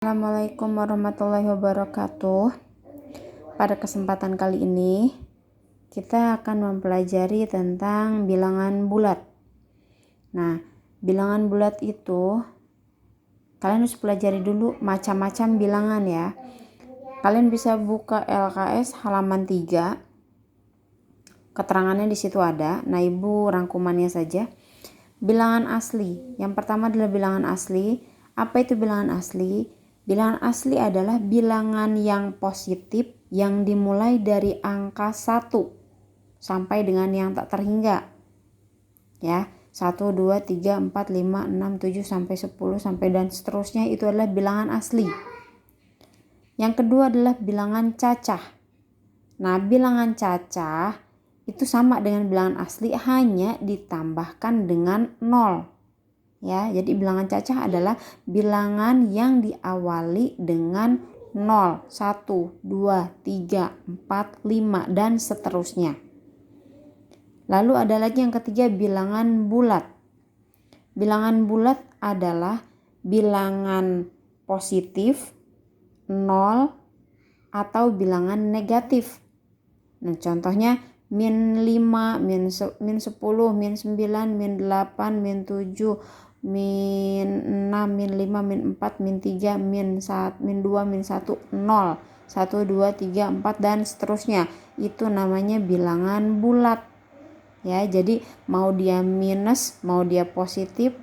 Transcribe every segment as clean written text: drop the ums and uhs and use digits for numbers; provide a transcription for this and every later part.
Assalamualaikum warahmatullahi wabarakatuh. Pada kesempatan kali ini kita akan mempelajari tentang bilangan bulat. Nah, bilangan bulat itu kalian harus pelajari dulu macam-macam bilangan ya. Kalian bisa buka LKS halaman 3. Keterangannya di situ ada. Nah, Ibu rangkumannya saja. Bilangan asli. Yang pertama adalah bilangan asli. Apa itu bilangan asli? Bilangan asli adalah bilangan yang positif yang dimulai dari angka 1 sampai dengan yang tak terhingga. Ya, 1, 2, 3, 4, 5, 6, 7 sampai 10 sampai dan seterusnya itu adalah bilangan asli. Yang kedua adalah bilangan cacah. Nah, bilangan cacah itu sama dengan bilangan asli hanya ditambahkan dengan 0. Ya, jadi bilangan cacah adalah bilangan yang diawali dengan 0, 1, 2, 3, 4, 5 dan seterusnya. Lalu ada lagi yang ketiga bilangan bulat. Bilangan bulat adalah bilangan positif, 0 atau bilangan negatif. Nah, contohnya min 5, min 10, min 9, min 8, min 7, min 6, min 5, min 4, min 3, min 1, min 2, min 1, 0, 1, 2, 3, 4 dan seterusnya. Itu namanya bilangan bulat. Ya, jadi mau dia minus, mau dia positif,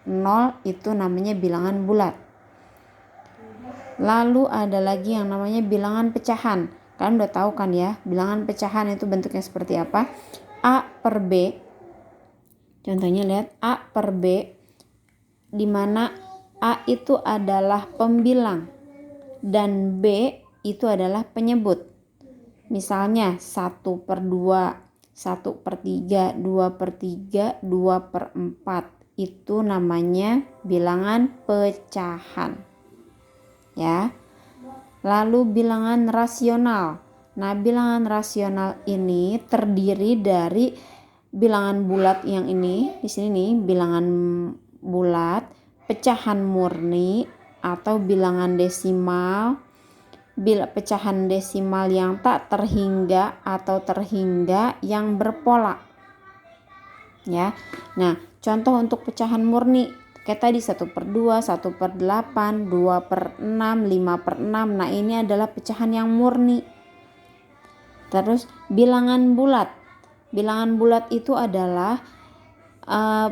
0 itu namanya bilangan bulat. Lalu ada lagi yang namanya bilangan pecahan. Kalian udah tahu kan ya, bilangan pecahan itu bentuknya seperti apa? A per B. Contohnya lihat A per B, di mana A itu adalah pembilang dan B itu adalah penyebut. Misalnya 1 per 2, 1 per 3, 2 per 3, 2 per 4. Itu namanya bilangan pecahan. Ya. Lalu bilangan rasional. Nah, bilangan rasional ini terdiri dari bilangan bulat yang ini, di sini nih, bilangan bulat, pecahan murni atau bilangan desimal, pecahan desimal yang tak terhingga atau terhingga yang berpola. Ya. Nah, contoh untuk pecahan murni kayak tadi 1 per 2, 1 per 8, 2 per 6, 5 per 6. Nah, ini adalah pecahan yang murni. Terus bilangan bulat. Bilangan bulat itu adalah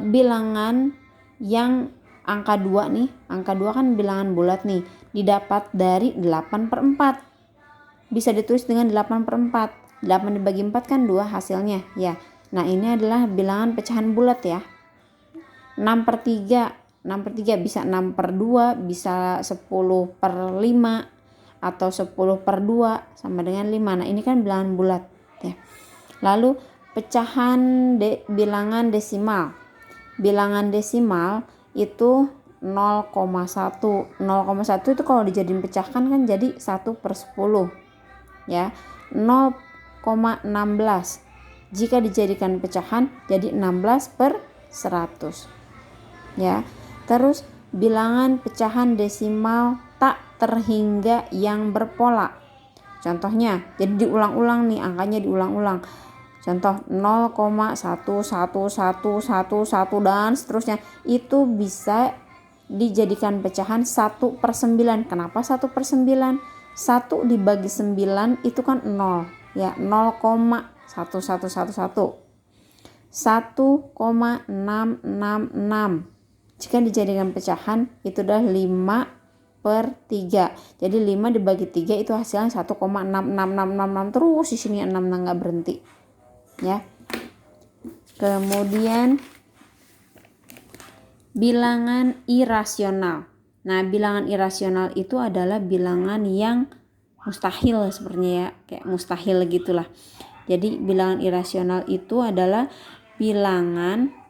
bilangan yang angka 2 nih. Angka 2 kan bilangan bulat nih. Didapat dari 8 per 4. Bisa ditulis dengan 8 per 4. 8 dibagi 4 kan 2 hasilnya. Ya. Nah, ini adalah bilangan pecahan bulat ya. 6 per 3. 6 per 3 bisa 6 per 2, bisa 10 per 5, atau 10 per 2 sama dengan 5. Nah, ini kan bilangan bulat ya. Lalu pecahan bilangan desimal. Bilangan desimal itu 0,1. 0,1 itu kalau dijadiin pecahkan kan jadi 1 per 10 ya. 0,16 jika dijadikan pecahan jadi 16 per 100 ya. Terus bilangan pecahan desimal tak terhingga yang berpola. Contohnya, jadi diulang-ulang nih, angkanya diulang-ulang. Contoh 0,11111 dan seterusnya. Itu bisa dijadikan pecahan 1 per 9. Kenapa 1 per 9? 1 dibagi 9 itu kan 0 ya, 0,1111. 1,666 jika dijadikan pecahan itu adalah 5 per 3. Jadi 5 dibagi 3 itu hasilnya 1,66666 terus di sini 6 nggak berhenti. Ya. Kemudian bilangan irasional. Nah, bilangan irasional itu adalah bilangan yang mustahil sepertinya ya, kayak mustahil gitulah. Jadi bilangan irasional itu adalah bilangan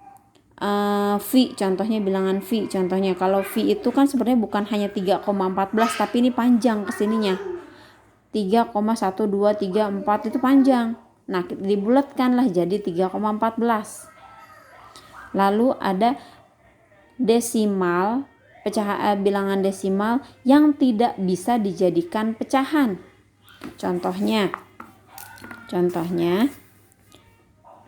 V, contohnya bilangan V. Contohnya kalau V itu kan sebenarnya bukan hanya 3,14 tapi ini panjang kesininya. 3,1234 itu panjang. Nah, dibulatkanlah jadi 3,14. Lalu ada desimal bilangan desimal yang tidak bisa dijadikan pecahan. Contohnya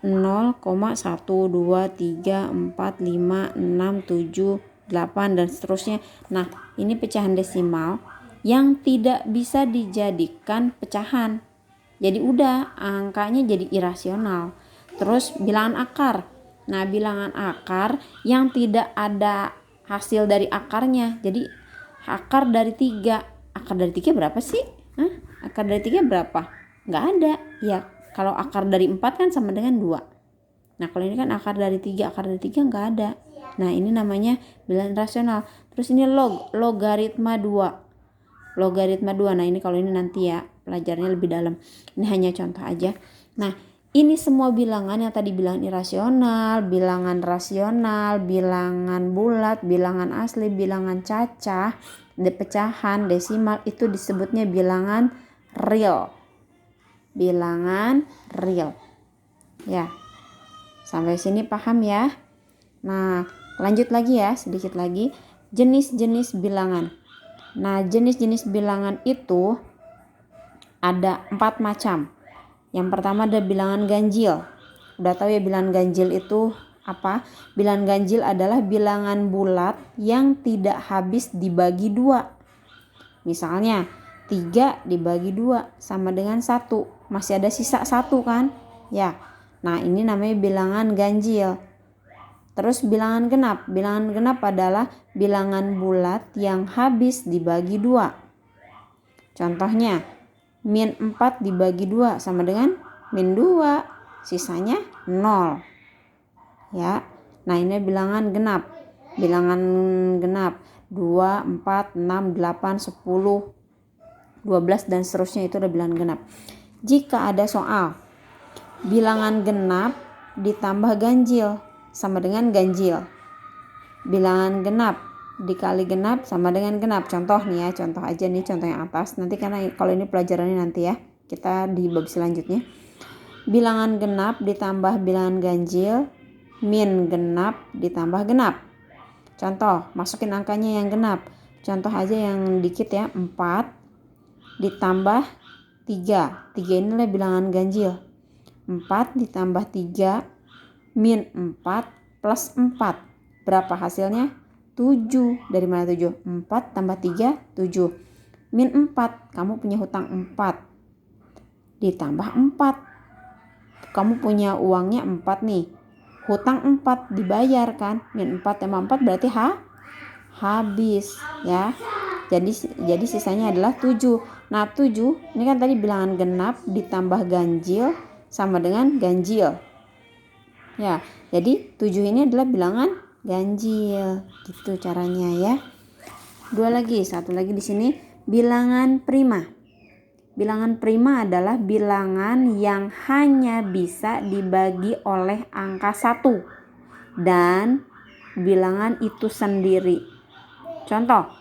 0,1, 2, 3, 4, 5, 6, 7, 8 dan seterusnya. Nah, ini pecahan desimal yang tidak bisa dijadikan pecahan. Jadi udah angkanya jadi irasional. Terus bilangan akar. Nah, bilangan akar yang tidak ada hasil dari akarnya. Jadi akar dari 3. Akar dari 3 berapa sih? Akar dari 3 berapa? Nggak ada. Ya, kalau akar dari 4 kan sama dengan 2. Nah, kalau ini kan akar dari 3 nggak ada. Nah, ini namanya bilangan rasional. Terus ini logaritma 2. Logaritma 2. Nah, ini kalau ini nanti ya, pelajarannya lebih dalam. Ini hanya contoh aja. Nah, ini semua bilangan yang tadi bilangan irasional, bilangan rasional, bilangan bulat, bilangan asli, bilangan cacah, pecahan, desimal, itu disebutnya bilangan real. Bilangan real. Ya. Sampai sini paham ya? Nah, lanjut lagi ya, sedikit lagi. Jenis-jenis bilangan. Nah, jenis-jenis bilangan itu ada 4 macam. Yang pertama ada bilangan ganjil. Udah tahu ya bilangan ganjil itu apa? Bilangan ganjil adalah bilangan bulat yang tidak habis dibagi 2. Misalnya 3 dibagi 2 sama dengan 1. Masih ada sisa 1 kan? Ya. Nah, ini namanya bilangan ganjil. Terus bilangan genap. Bilangan genap adalah bilangan bulat yang habis dibagi 2. Contohnya, min 4 dibagi 2 sama dengan min 2. Sisanya 0. Ya. Nah, ini bilangan genap. Bilangan genap 2, 4, 6, 8, 10, 12 dan seterusnya, itu adalah bilangan genap. Jika ada soal bilangan genap ditambah ganjil sama dengan ganjil. Bilangan genap dikali genap sama dengan genap. Contoh nih ya, contoh aja nih, contoh yang atas. Nanti karena kalau ini pelajarannya nanti ya, kita di bab selanjutnya. Bilangan genap ditambah bilangan ganjil, min genap ditambah genap. Contoh, masukin angkanya yang genap. Contoh aja yang dikit ya, 4 ditambah 3. 3 inilah bilangan ganjil. 4 ditambah 3 min 4 plus 4. Berapa hasilnya? 7. Dari mana 7? 4 tambah 3, 7. Min 4. Kamu punya hutang 4. Ditambah 4. Kamu punya uangnya 4 nih. Hutang 4 dibayar kan? Min 4 tambah 4 berarti habis ya. Jadi sisanya adalah 7. Nah, 7 ini kan tadi bilangan genap ditambah ganjil sama dengan ganjil. Ya, jadi 7 ini adalah bilangan ganjil. Gitu caranya ya. Satu lagi di sini bilangan prima. Bilangan prima adalah bilangan yang hanya bisa dibagi oleh angka 1 dan bilangan itu sendiri. Contoh,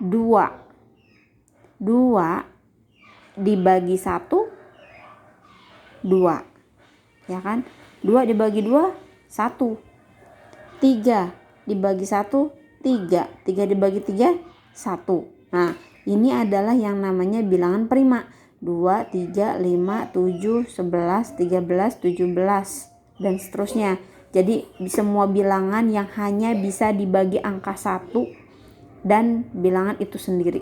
2 dibagi 1, 2. Ya kan? 2 dibagi 2, 1. 3 dibagi 1, 3. 3 dibagi 3, 1. Nah, ini adalah yang namanya bilangan prima. 2, 3, 5, 7, 11, 13, 17 dan seterusnya. Jadi semua bilangan yang hanya bisa dibagi angka 1 dan bilangan itu sendiri.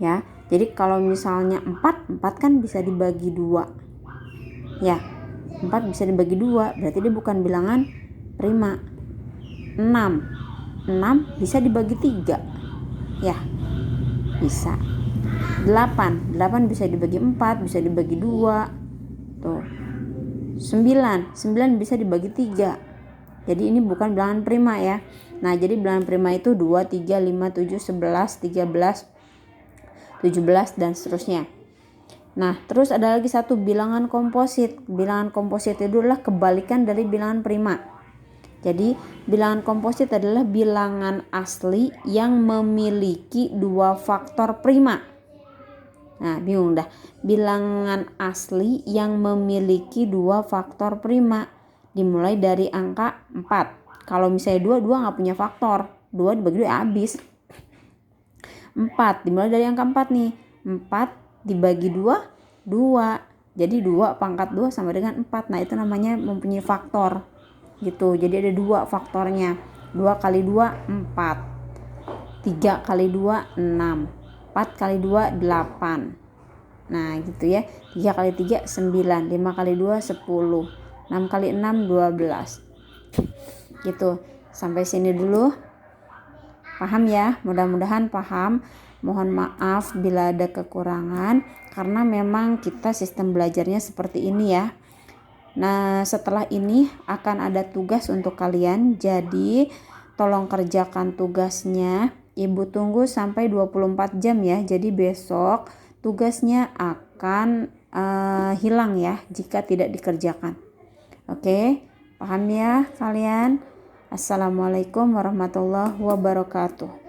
Ya, jadi kalau misalnya 4 kan bisa dibagi 2. Ya, 4 bisa dibagi 2, berarti dia bukan bilangan prima. 6 bisa dibagi 3. Ya, bisa. 8 bisa dibagi 4, bisa dibagi 2. Tuh. 9 bisa dibagi 3. Jadi ini bukan bilangan prima ya. Nah, jadi bilangan prima itu 2, 3, 5, 7, 11, 13, 17 dan seterusnya. Nah, terus ada lagi satu bilangan komposit. Bilangan komposit itu adalah kebalikan dari bilangan prima. Jadi, bilangan komposit adalah bilangan asli yang memiliki 2 faktor prima. Nah, bingung dah. Bilangan asli yang memiliki 2 faktor prima dimulai dari angka 4. Kalau misalnya 2 nggak punya faktor. 2 dibagi 2 habis. 4 dimulai dari angka 4 nih. 4 dibagi 2, 2. Jadi 2 pangkat 2 sama dengan 4. Nah itu namanya mempunyai faktor gitu. Jadi ada 2 faktornya. 2 kali 2 4. 3 kali 2 6. 4 kali 2 8. Nah gitu ya. 3 kali 3 9. 5 kali 2 10. 6 kali 6 12. Gitu. Sampai sini dulu. Paham ya? Mudah-mudahan paham. Mohon maaf bila ada kekurangan karena memang kita sistem belajarnya seperti ini ya. Nah, setelah ini akan ada tugas untuk kalian. Jadi, tolong kerjakan tugasnya. Ibu tunggu sampai 24 jam ya. Jadi besok tugasnya akan hilang ya jika tidak dikerjakan. Oke, paham ya kalian? Assalamualaikum warahmatullahi wabarakatuh.